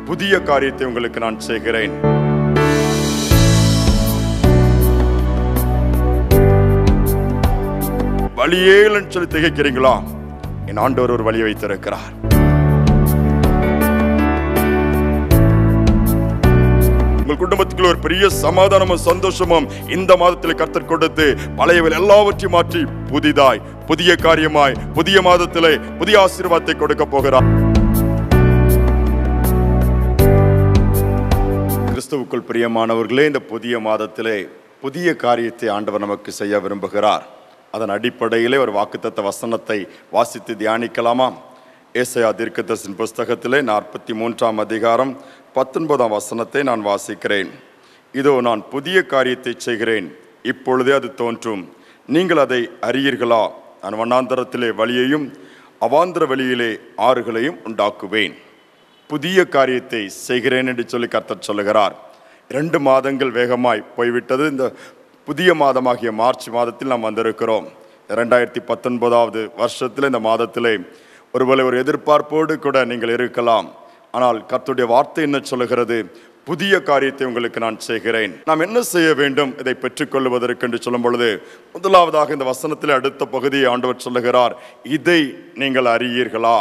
புதிய காரியத்தை உங்களுக்கு நான் செய்கிறேன். வழியே இல்லைன்னு சொல்லி திகைக்கிறீங்களா? என் ஆண்டவர் ஒரு வழியை வைத்திருக்கிறார். உங்கள் குடும்பத்துக்குள்ள ஒரு பெரிய சமாதானமும் சந்தோஷமும் இந்த மாதத்தில் கர்த்தர் கொடுத்து பழையவர்கள் எல்லாவற்றையும் மாற்றி புதிதாய் புதிய காரியமாய் புதிய மாதத்திலே புதிய ஆசீர்வாதத்தை கொடுக்க போகிறார். கிறிஸ்துவுக்குள் பிரியமானவர்களே, இந்த புதிய மாதத்திலே புதிய காரியத்தை ஆண்டவர் நமக்கு செய்ய விரும்புகிறார். அதன் அடிப்படையிலே ஒரு வாக்குத்தத்த வசனத்தை வாசித்து தியானிக்கலாமா? ஏசாயா தீர்க்கதரிசியின் புஸ்தகத்திலே 43ஆம் அதிகாரம் 19ஆம் வசனத்தை நான் வாசிக்கிறேன். இதோ நான் புதிய காரியத்தை செய்கிறேன், இப்பொழுதே அது தோன்றும், நீங்கள் அதை அறியீர்களா? நான் வனாந்தரத்திலே வழியையும் அவாந்தர வெளியிலே ஆறுகளையும் உண்டாக்குவேன். புதிய காரியத்தை செய்கிறேன் என்று சொல்லி கர்த்தர் சொல்லுகிறார். 2 மாதங்கள் வேகமாய் போய்விட்டது. இந்த புதிய மாதமாகிய மார்ச் மாதத்தில் நாம் வந்திருக்கிறோம். 2019ஆவது வருஷத்தில் இந்த மாதத்திலே ஒருவேளை ஒரு எதிர்பார்ப்போடு கூட நீங்கள் இருக்கலாம். ஆனால் கர்த்தருடைய வார்த்தை என்ன சொல்லுகிறது? புதிய காரியத்தை உங்களுக்கு நான் செய்கிறேன். நாம் என்ன செய்ய வேண்டும் இதை பெற்றுக்கொள்வதற்கு என்று சொல்லும் பொழுது, முதலாவதாக இந்த வசனத்தில் அடுத்த பகுதியை ஆண்டவர் சொல்லுகிறார், இதை நீங்கள் அறியீர்களா?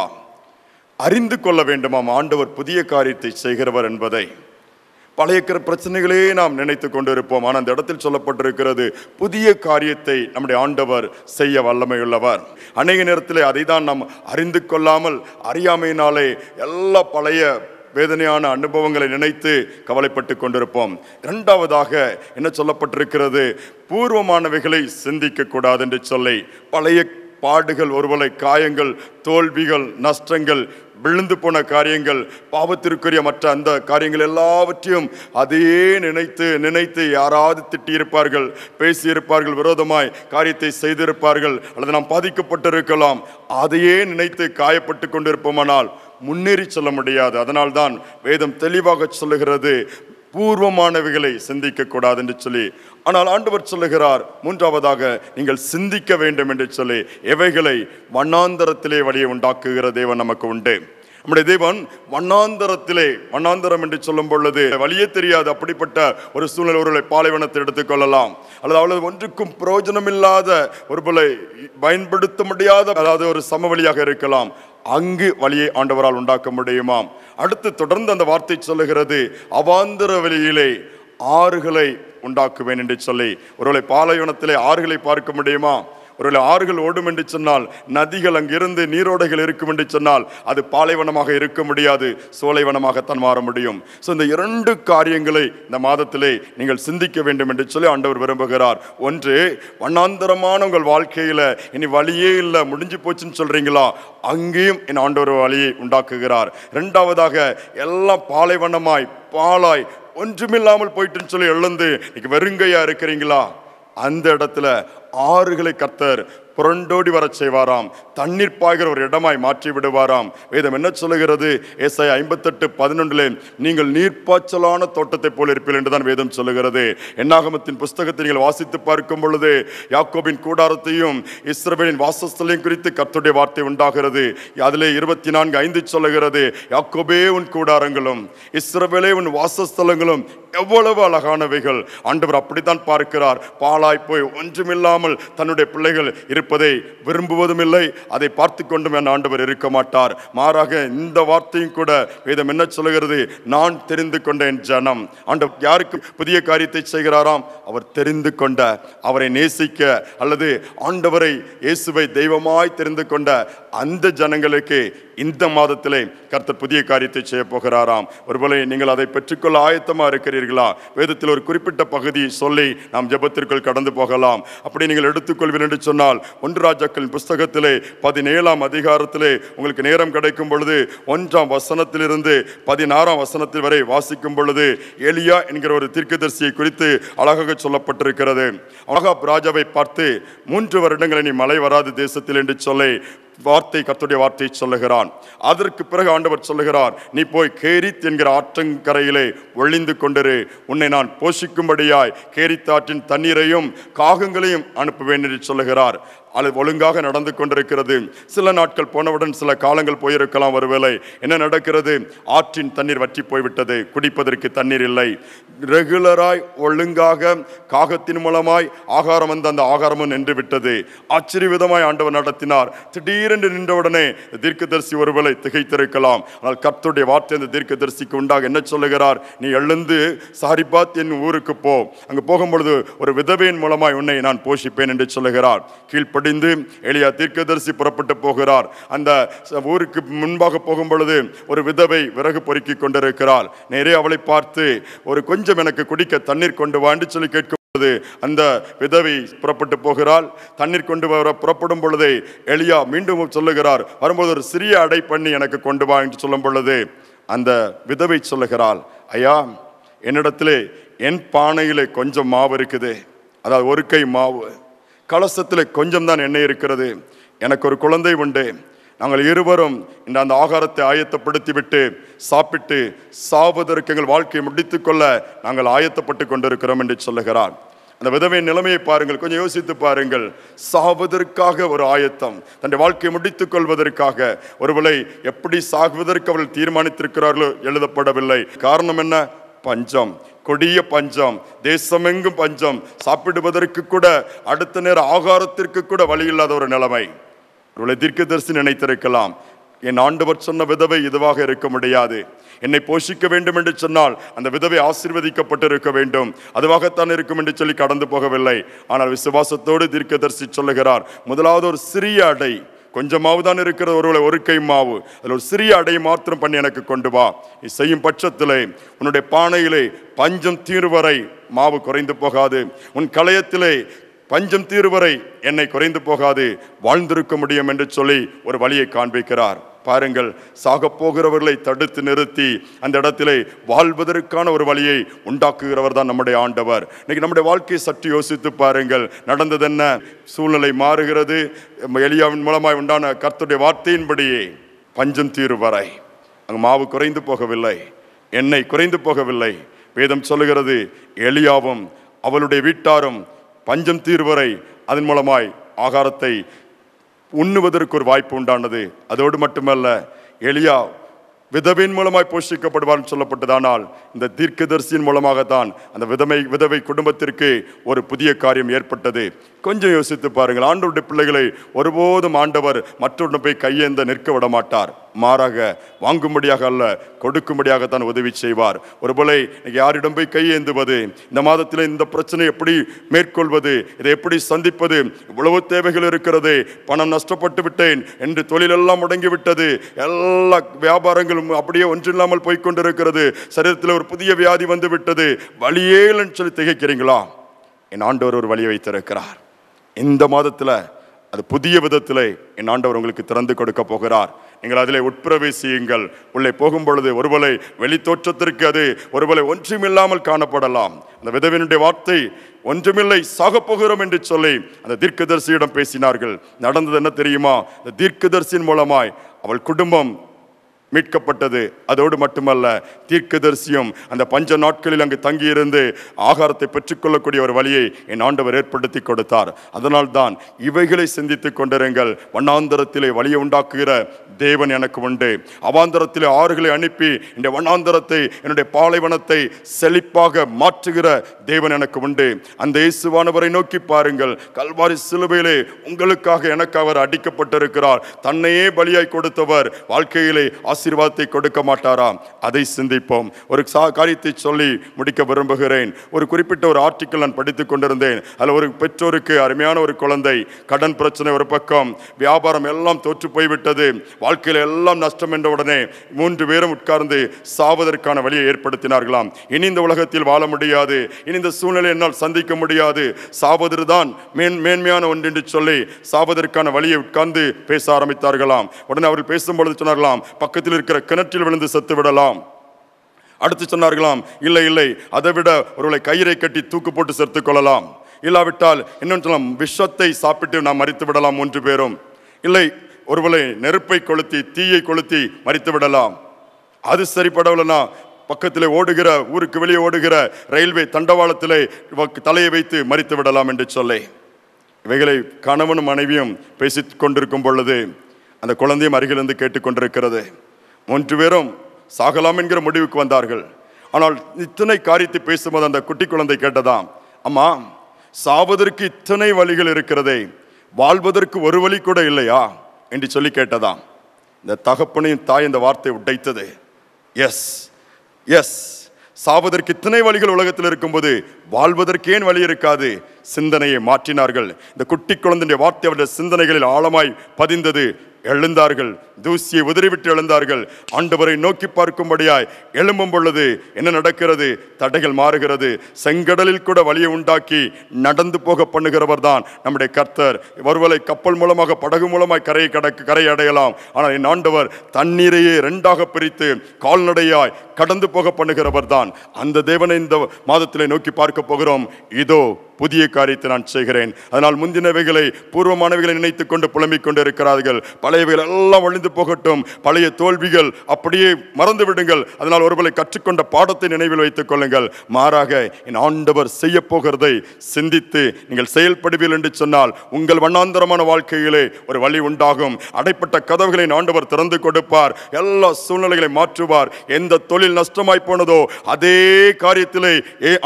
அறிந்து கொள்ள வேண்டுமாம் ஆண்டவர் புதிய காரியத்தை செய்கிறவர் என்பதை. பழைய பிரச்சனைகளே நாம் நினைத்து கொண்டிருப்போம். ஆனால் அந்த இடத்தில் சொல்லப்பட்டிருக்கிறது, புதிய காரியத்தை நம்முடைய ஆண்டவர் செய்ய வல்லமையுள்ளவர். அநேக நேரத்தில் அதை தான் நாம் அறிந்து கொள்ளாமல் அறியாமையினாலே எல்லா பழைய வேதனையான அனுபவங்களை நினைத்து கவலைப்பட்டு கொண்டிருப்போம். 2ஆவதாக என்ன சொல்லப்பட்டிருக்கிறது? பூர்வமானவைகளை சிந்திக்க கூடாது என்று சொல்லி பழைய பாடுகள், ஒருவேளை காயங்கள், தோல்விகள், நஷ்டங்கள், விழுந்து போன காரியங்கள், பாவத்திற்குரிய மற்ற அந்த காரியங்கள் எல்லாவற்றையும் அதையே நினைத்து நினைத்து யாராவது திட்டியிருப்பார்கள், பேசியிருப்பார்கள், விரோதமாய் காரியத்தை செய்திருப்பார்கள், அல்லது நாம் பாதிக்கப்பட்டிருக்கலாம். அதையே நினைத்து காயப்பட்டு கொண்டிருப்போமானால் முன்னேறி செல்ல முடியாது. அதனால்தான் வேதம் தெளிவாக சொல்லுகிறது, பூர்வமானவைகளை சிந்திக்க கூடாது என்று சொல்லி. ஆனால் ஆண்டவர் சொல்லுகிறார், 3ஆவதாக நீங்கள் சிந்திக்க வேண்டும் என்று சொல்லி, எவைகளை? வண்ணாந்தரத்திலே வழியை உண்டாக்குகிற தேவன் நமக்கு உண்டு. நம்முடைய தேவன் வண்ணாந்தரத்திலே, வண்ணாந்தரம் என்று சொல்லும் பொழுது வழியே தெரியாது அப்படிப்பட்ட ஒரு சூழ்நிலை, ஒருவேளை பாலைவனத்தை எடுத்துக்கொள்ளலாம், அல்லது அவ்வளவு ஒன்றுக்கும் பிரயோஜனம் இல்லாத ஒருவேளை பயன்படுத்த முடியாத அதாவது ஒரு சமவெளியாக இருக்கலாம். அங்கு வழியை ஆண்டவரால் உண்டாக்க முடியுமாம். அடுத்து தொடர்ந்து அந்த வார்த்தை சொல்லுகிறது, அவாந்தர வெளியிலே ஆறுகளை உண்டாக்குவேன் என்று சொல்லி. ஒருவேளை பாலைவனத்திலே ஆறுகளை பார்க்க முடியுமா? ஒருவேளை ஆறுகள் ஓடும் என்று சொன்னால், நதிகள் அங்கிருந்து நீரோடைகள் இருக்கும் என்று சொன்னால், அது பாலைவனமாக இருக்க முடியாது, சோலைவனமாகத்தான் மாற முடியும். ஸோ இந்த 2 காரியங்களை இந்த மாதத்திலே நீங்கள் சிந்திக்க வேண்டும் என்று சொல்லி ஆண்டவர் விரும்புகிறார். ஒன்று, வண்ணாந்தரமான உங்கள் வாழ்க்கையில் இனி வழியே இல்லை, முடிஞ்சு போச்சுன்னு சொல்றீங்களா? அங்கேயும் என் ஆண்டவர் வழியை உண்டாக்குகிறார். 2ஆவதாக எல்லாம் பாலைவனமாய் பாலாய் ஒன்றுமில்லாமல் போயிட்டுன்னு சொல்லி எழுந்து இன்னைக்கு வெறுங்கையா இருக்கிறீங்களா? அந்த இடத்துல ஆறுகளை கர்த்தர் புரண்டோடி வர செய்வாராம், தண்ணீர் பாய்கிற ஒரு இடமாய் மாற்றி விடுவாராம். வேதம் என்ன சொல்லுகிறது? ஏசாயா 58:11 நீங்கள் நீர்ப்பாய்ச்சலான தோட்டத்தை போல இருப்பீர்கள் என்றுதான் வேதம் சொல்லுகிறது. என்னாகமத்தின் புஸ்தகத்தை நீங்கள் வாசித்து பார்க்கும் பொழுது யாக்கோபின் கூடாரத்தையும் இஸ்ரவேலின் வாசஸ்தலையும் குறித்து கர்த்தருடைய வார்த்தை உண்டாகிறது. அதிலே 24:5 சொல்லுகிறது, யாக்கோபே உன் கூடாரங்களும் இஸ்ரவேலே உன் வாசஸ்தலங்களும் எவ்வளவு அழகானவைகள். ஆண்டவர் அப்படித்தான் பார்க்கிறார். பாலாய் போய் ஒன்றுமில்லாமல் தன்னுடைய பிள்ளைகள் இருப்பதை விரும்புவதும் இல்லை, அதை பார்த்து கொண்டும் என் ஆண்டவர் இருக்க மாட்டார். மாறாக இந்த வார்த்தையும் கூட வேதம் என்ன சொல்லுகிறது? நான் தெரிந்து கொண்ட என் ஜனம். ஆண்டவர் யாருக்கு புதிய காரியத்தை செய்கிறாராம்? அவர் தெரிந்து கொண்ட, அவரை நேசிக்க அல்லது ஆண்டவரை இயேசுவை தெய்வமாய் தெரிந்து கொண்ட அந்த ஜனங்களுக்கு இந்த மாதத்திலே கர்த்தர் புதிய காரியத்தை செய்ய போகிறாராம். ஒருவேளை நீங்கள் அதை பெற்றுக்கொள்ள ஆயத்தமாக இருக்கிறீர்களா? வேதத்தில் ஒரு குறிப்பிட்ட பகுதியை சொல்லி நாம் ஜெபத்திற்குள் கடந்து போகலாம். அப்படி நீங்கள் எடுத்துக்கொள்வீர்கள் என்று சொன்னால் 1 ராஜாக்களின் புஸ்தகத்திலே 17ஆம் அதிகாரத்திலே உங்களுக்கு நேரம் கிடைக்கும் பொழுது 1ஆம் வசனத்திலிருந்து 16ஆம் வசனத்தில் வரை வாசிக்கும் பொழுது எலியா என்கிற ஒரு தீர்க்கதரிசியை குறித்து அழகாக சொல்லப்பட்டிருக்கிறது. ஆகாப் ராஜாவை பார்த்து 3 வருடங்கள் நீ மழை வராது தேசத்தில் என்று சொல்லி வார்த்தை, கர்த்தருடைய வார்த்தையை சொல்லுகிறான். அதற்கு பிறகு ஆண்டவர் சொல்லுகிறார், நீ போய் கேரித் என்கிற ஆற்றங்கரையிலே ஒளிந்து கொண்டிரு, உன்னை நான் போஷிக்கும்படியாய் கேரித் ஆற்றின் தண்ணீரையும் காகங்களையும் அனுப்புவேன் என்று சொல்லுகிறார். அல்லது ஒழுங்காக நடந்து கொண்டிருக்கிறது. சில நாட்கள் போனவுடன் சில காலங்கள் போயிருக்கலாம். ஒருவேளை என்ன நடக்கிறது? ஆற்றின் தண்ணீர் வற்றி போய்விட்டது, குடிப்பதற்கு தண்ணீர் இல்லை. ரெகுலராய் ஒழுங்காக காகத்தின் மூலமாய் ஆகாரம் வந்து அந்த ஆகாரமும் நின்று விட்டது. ஆச்சரிய விதமாய் ஆண்டவர் நடத்தினார். திடீரென்று நின்றவுடனே தீர்க்கதரிசி ஒருவேளை திகைத்திருக்கலாம். ஆனால் கர்த்தருடைய வார்த்தை அந்த தீர்க்கதரிசிக்கு உண்டாக என்ன சொல்லுகிறார்? நீ எழுந்து சாரிபாத் என் ஊருக்கு போ, அங்கு போகும்பொழுது ஒரு விதவையின் மூலமாய் உன்னை நான் போஷிப்பேன் என்று சொல்லுகிறார். கீழ்ப்படிந்து எலியா தீர்க்கதரிசி புறப்பட்டு போகிறார். அந்த ஊருக்கு முன்பாக போகும் பொழுது ஒரு விதவை விறகு பொறுக்கி கொண்டிருக்கிறாள். நேரே அவளை பார்த்து ஒரு கொஞ்சம் எனக்கு குடிக்க தண்ணீர் கொண்டு வா என்று சொல்லி கேட்கும் பொழுது அந்த விதவை புறப்பட்டு போகிறாள். தண்ணீர் கொண்டு வர புறப்படும் பொழுதே எலியா மீண்டும் சொல்லுகிறார், வரும்போது ஒரு சிறிய அடை பண்ணி எனக்கு கொண்டு வா என்று சொல்லும் பொழுது அந்த விதவை சொல்லுகிறாள், ஐயா, என்னிடத்திலே என் பானையிலே கொஞ்சம் மாவு இருக்குது, அதாவது ஒரு கை மாவு, கலசத்தில் கொஞ்சம் தான் எண்ணெய் இருக்கிறது, எனக்கு ஒரு குழந்தை உண்டு, நாங்கள் இருவரும் இந்த அந்த ஆகாரத்தை ஆயத்தப்படுத்தி விட்டு சாப்பிட்டு சாவதற்கு எங்கள் வாழ்க்கையை முடித்துக்கொள்ள நாங்கள் ஆயத்தப்பட்டு கொண்டிருக்கிறோம் என்று சொல்லுகிறார். அந்த விதவையின் நிலைமையை பாருங்கள், கொஞ்சம் யோசித்து பாருங்கள். சாவதற்காக ஒரு ஆயத்தம், தன்னுடைய வாழ்க்கையை முடித்துக் கொள்வதற்காக. ஒருவேளை எப்படி சாகுவதற்கு அவர்கள் தீர்மானித்திருக்கிறார்களோ எழுதப்படவில்லை. காரணம் என்ன? பஞ்சம், கொடிய பஞ்சம், தேசமெங்கும் பஞ்சம், சாப்பிடுவதற்கு கூட அடுத்த நேர ஆகாரத்திற்கு கூட வழி இல்லாத ஒரு நிலைமை. ஒருவேளை தீர்க்கதரிசி நினைத்திருக்கலாம், என் ஆண்டவர் சொன்ன விதவை இதுவாக இருக்க முடியாது, என்னை போஷிக்க வேண்டும் என்று சொன்னால் அந்த விதவை ஆசீர்வதிக்கப்பட்டிருக்க வேண்டும், அதுவாகத்தான் இருக்கும் என்று சொல்லி கடந்து போகவில்லை. ஆனால் விசுவாசத்தோடு தீர்க்கதரிசி சொல்லுகிறார், முதலாவது ஒரு சிறிய அடை, கொஞ்சமாவு தான் இருக்கிற ஒருவேளை ஒரு கை மாவு, அதில் ஒரு சிறிய அடை மாத்திரம் பண்ணி எனக்கு கொண்டு வா. நீ செய்யும் பட்சத்திலே உன்னுடைய பானையிலே பஞ்சம் தீர்வரை மாவு குறைந்து போகாது, உன் களையத்திலே பஞ்சம் தீர்வரை என்னை குறைந்து போகாது, வாழ்ந்திருக்க முடியும் என்று சொல்லி ஒரு வழியை காண்பிக்கிறார். பாருங்கள், சாக போகிறவர்களை தடுத்து நிறுத்தி அந்த இடத்திலே வாழ்வதற்கான ஒரு வழியை உண்டாக்குகிறவர் தான் நம்முடைய ஆண்டவர். இன்னைக்கு நம்முடைய வாழ்க்கையை சற்று யோசித்து பாருங்கள். நடந்தது என்ன? சூழ்நிலை மாறுகிறது. எலியாவின் மூலமாய் உண்டான கர்த்தருடைய வார்த்தையின்படியே பஞ்சம் தீர்வரை, அங்கு மாவு குறைந்து போகவில்லை, எண்ணெய் குறைந்து போகவில்லை. வேதம் சொல்லுகிறது, எலியாவும் அவளுடைய வீட்டாரும் பஞ்சம் தீர்வரை அதன் மூலமாய் ஆகாரத்தை உண்ணுவதற்கு ஒரு வாய்ப்பு உண்டானது. அதோடு மட்டுமல்ல, எலியா விதவையின் மூலமாய் போஷிக்கப்படுவார் சொல்லப்பட்டதானால் இந்த தீர்க்கதரிசியின் மூலமாகத்தான் அந்த விதவை குடும்பத்திற்கு ஒரு புதிய காரியம் ஏற்பட்டது. கொஞ்சம் யோசித்து பாருங்கள். ஆண்டவருடைய பிள்ளைகளை ஒருபோதும் ஆண்டவர் மற்றொன்று போய் கையேந்த நிற்க விட மாட்டார். மாறாக வாங்கும்படியாக அல்ல, கொடுக்கும்படியாகத்தான் உதவி செய்வார். ஒருவேளை யாரிடம் போய் கையேந்துவது, இந்த மாதத்தில் இந்த பிரச்சனை எப்படி மேற்கொள்வது, இதை எப்படி சந்திப்பது, இவ்வளவு தேவைகள் இருக்கிறது, பணம் நஷ்டப்பட்டு விட்டேன் என்று தொழிலெல்லாம் முடங்கிவிட்டது, எல்லா வியாபாரங்களும் அப்படியே ஒன்றில்லாமல் போய்கொண்டிருக்கிறது, சரீரத்தில் ஒரு புதிய வியாதி வந்து விட்டது, வழியே இல்லைன்னு சொல்லி திகைக்கிறீங்களா? என் ஆண்டவர் ஒரு வழியை வைத்திருக்கிறார். இந்த மாதத்தில் அது புதிய விதத்திலே என் ஆண்டவர் உங்களுக்கு திறந்து கொடுக்க போகிறார். நீங்கள் அதிலே உட்பிரவேசியுங்கள். உள்ளே போகும் பொழுது ஒருவேளை வெளி தோற்றத்திற்கு அது ஒருவேளை ஒன்றுமில்லாமல் காணப்படலாம். அந்த விதவினுடைய வார்த்தை ஒன்றுமில்லை, சாக போகிறோம் என்று சொல்லி அந்த தீர்க்கதரிசியிடம் பேசினார்கள். நடந்தது என்ன தெரியுமா? அந்த தீர்க்கதரிசியின் மூலமாய் அவள் குடும்பம் மீட்கப்பட்டது. அதோடு மட்டுமல்ல, தீர்க்கதரிசியும் அந்த பஞ்ச நாட்களில் அங்கு தங்கியிருந்து ஆகாரத்தை பெற்றுக்கொள்ளக்கூடிய ஒரு வழியை என் ஆண்டவர் ஏற்படுத்தி கொடுத்தார். அதனால் தான் இவைகளை சிந்தித்துக் கொண்டிருங்கள். வண்ணாந்தரத்திலே வழியை உண்டாக்குகிற தேவன் எனக்கு உண்டு. அவாந்தரத்திலே ஆறுகளை அனுப்பி இந்த வண்ணாந்தரத்தை, என்னுடைய பாலைவனத்தை செழிப்பாக மாற்றுகிற தேவன் எனக்கு உண்டு. அந்த இயேசுவானவரை நோக்கி பாருங்கள். கல்வாரி சிலுவையிலே உங்களுக்காக எனக்கு அவர் அடிக்கப்பட்டிருக்கிறார். தன்னையே பலியாய் கொடுத்தவர் வாழ்க்கையிலே ஆசீர்வாதத்தை கொடுக்க மாட்டாராம்? அதை சிந்திப்போம். ஒரு காரியத்தை சொல்லி முடிக்க விரும்புகிறேன். ஒரு குறிப்பிட்ட ஒரு ஆர்டிக்கல் நான் படித்துக் கொண்டிருந்தேன். அதில் ஒரு பெற்றோருக்கு அருமையான ஒரு குழந்தை, கடன் பிரச்சனை ஒரு பக்கம், வியாபாரம் எல்லாம் தோற்று போய்விட்டது, வாழ்க்கையில் எல்லாம் நஷ்டம் என்ற உடனே 3 பேரும் உட்கார்ந்து சாவதற்கான வழியை ஏற்படுத்தினார்களாம். இனி இந்த உலகத்தில் வாழ முடியாது, இனி இந்த சூழ்நிலை என்னால் சந்திக்க முடியாது, சாவதுதான் மேன்மையான ஒன்று என்று சொல்லி சாவதற்கான வழியை உட்கார்ந்து பேச ஆரம்பித்தார்களாம். உடனே அவர்கள் பேசும்பொழுது சொன்னார்களாம், பக்கத்தில் இருக்கிற கிணற்றில் விழுந்து செத்து விடலாம். அடுத்து சொன்னார்களாம், இல்லை இல்லை, அதை விட ஒருவேளை கயிறை கட்டி தூக்கு போட்டு செத்துக் கொள்ளலாம், இல்லாவிட்டால் இன்னொன்று சொல்லலாம், விஷத்தை சாப்பிட்டு நாம் மரித்து விடலாம் 3 பேரும், இல்லை ஒருவேளை நெருப்பை கொளுத்தி தீயை கொளுத்தி மரித்து விடலாம், அது சரிப்படவில்லைனா பக்கத்திலே ஓடுகிற, ஊருக்கு வெளியே ஓடுகிற ரயில்வே தண்டவாளத்திலே தலையை வைத்து மரித்து விடலாம் என்று சொல்லி இவைகளை கணவனும் மனைவியும் பேசிக் கொண்டிருக்கும் பொழுது அந்த குழந்தையும் அருகிலிருந்து கேட்டுக்கொண்டிருக்கிறது. 3 பேரும் சாகலாம் என்கிற முடிவுக்கு வந்தார்கள். ஆனால் இத்தனை காரியத்தை பேசும்போது அந்த குட்டி குழந்தை கேட்டதாம், அம்மா, சாவதற்கு இத்தனை வழிகள் இருக்கிறதே, வாழ்வதற்கு ஒரு வழி கூட இல்லையா என்று சொல்லி கேட்டதாம். இந்த தகப்பனையும் தாய் இந்த வார்த்தை உடைத்தது. எஸ் எஸ், சாவதற்கு இத்தனை வழிகள் உலகத்தில் இருக்கும்போது வாழ்வதற்கு ஏன் வழி இருக்காது? சிந்தனையை மாற்றினார்கள். இந்த குட்டி குழந்தைய வார்த்தை அவருடைய சிந்தனைகளில் ஆழமாய் பதிந்தது. எழுந்தார்கள், தூசியை உதறிவிட்டு எழுந்தார்கள். ஆண்டவரை நோக்கி பார்க்கும்படியாய் எழும்பும் பொழுது என்ன நடக்கிறது? தடைகள் மாறுகிறது. செங்கடலில் கூட வழியை உண்டாக்கி நடந்து போக பண்ணுகிறவர் தான் நம்முடைய கர்த்தர். ஒருவேளை கப்பல் மூலமாக படகு மூலமாய் கரை அடையலாம். ஆனால் என் ஆண்டவர் தண்ணீரையே 2ஆக பிரித்து கால்நடையாய் கடந்து போக பண்ணுகிறவர் தான். அந்த தேவனை இந்த மாதத்திலே நோக்கி பார்க்க போகிறோம். இதோ புதிய காரியத்தை நான் செய்கிறேன். அதனால் முந்தினவைகளை பூர்வமானவைகளை நினைத்துக் கொண்டு புலம்பிக் கொண்டு இருக்கிறார்கள். பழையவைகள் எல்லாம் ஒழிந்து போகட்டும். பழைய தோல்விகள் அப்படியே மறந்து விடுங்கள். அதனால் ஒருவரை கற்றுக்கொண்ட பாடத்தை நினைவில் வைத்துக் கொள்ளுங்கள். மாறாக என் ஆண்டவர் செய்ய போகிறதை சிந்தித்து நீங்கள் செயல்படுவீர்கள் என்று சொன்னால் உங்கள் வண்ணாந்தரமான வாழ்க்கையிலே ஒரு வழி உண்டாகும். அடைப்பட்ட கதவுகளை ஆண்டவர் திறந்து கொடுப்பார். எல்லா சூழ்நிலைகளை மாற்றுவார். எந்த தொழில் நஷ்டமாய் போனதோ அதே காரியத்திலே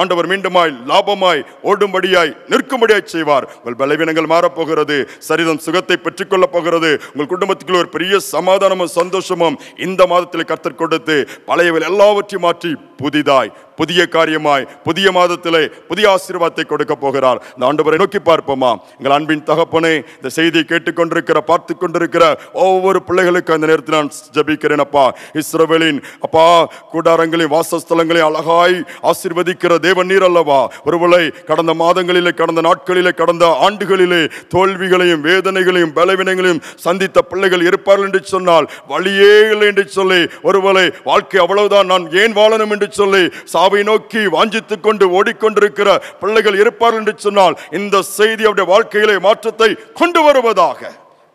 ஆண்டவர் மீண்டுமாய் லாபமாய் ஓடும்படியாய் நிற்கும்படியாய் செய்வார். உங்கள் பலவீனங்கள் மாறப்போகிறது. சரீரம் சுகத்தை பெற்றுக்கொள்ள போகிறது. உங்கள் குடும்பத்துக்குள்ள ஒரு பெரிய சமாதானமும் சந்தோஷமும் இந்த மாதத்தில் கர்த்தர் கொடுத்து பழையவை எல்லாவற்றையும் மாற்றி புதிதாய் புதிய காரியமாய் புதிய மாதத்திலே புதிய ஆசீர்வாதத்தை கொடுக்க போகிறார். இந்த ஆண்டவரை நோக்கி பார்ப்போமா? எங்கள் அன்பின் தகப்பனே, இந்த செய்தியை கேட்டுக்கொண்டிருக்கிற பார்த்து கொண்டிருக்கிற ஒவ்வொரு பிள்ளைகளுக்கு அந்த நேரத்தில் நான் ஜெபிக்கிறேன். அப்பா, இஸ்ரவேலின் அப்பா கூடாரங்களையும் வாசஸ்தலங்களையும் அழகாய் ஆசீர்வதிக்கிற தேவன் நீர் அல்லவா? ஒருவேளை கடந்த மாதங்களிலே, கடந்த நாட்களிலே, கடந்த ஆண்டுகளிலே தோல்விகளையும் வேதனைகளையும் பலவீனங்களையும் சந்தித்த பிள்ளைகள் இருப்பார்கள் என்று சொன்னால், வழியே இல்லை என்று சொல்லி, ஒருவேளை வாழ்க்கை அவ்வளவுதான், நான் ஏன் வாழணும் என்று சொல்லி சாவை நோக்கி வாஞ்சித்துக் கொண்டு ஓடிக்கொண்டிருக்கிற பிள்ளைகள் இருப்பார்கள் என்று சொன்னால், இந்த செய்தி அவருடைய வாழ்க்கையிலே மாற்றத்தை கொண்டு வருவதாக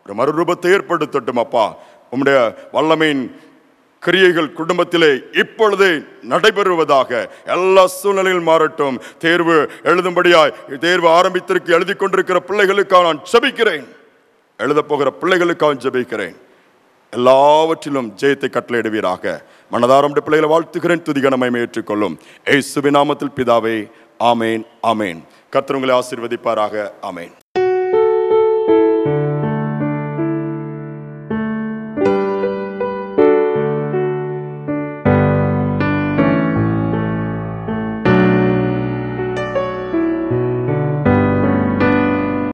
ஒரு மறுரூபத்தை ஏற்படுத்தட்டும். அப்பா, உம்முடைய வல்லமையின் கிரியைகள் குடும்பத்திலே இப்பொழுதே நடைபெறுவதாக. எல்லா சூழ்நிலையில் மாறட்டும். தேர்வு எழுதும்படியாய் தேர்வு ஆரம்பித்திருக்கு எழுதி கொண்டிருக்கிற பிள்ளைகளுக்காக நான் ஜெபிக்கிறேன். எழுத போகிற பிள்ளைகளுக்காக ஜெபிக்கிறேன். எல்லாவற்றிலும் ஜெயத்தை கட்டளையிடுவீராக. மனதாரம் பிள்ளைகளை வாழ்த்துகிறேன். துதிகனமை ஏற்றுக்கொள்ளும் இயேசுவின் நாமத்தில் பிதாவே, ஆமேன் ஆமேன். கர்த்தர் உங்களை ஆசீர்வதிப்பாராக. ஆமேன்.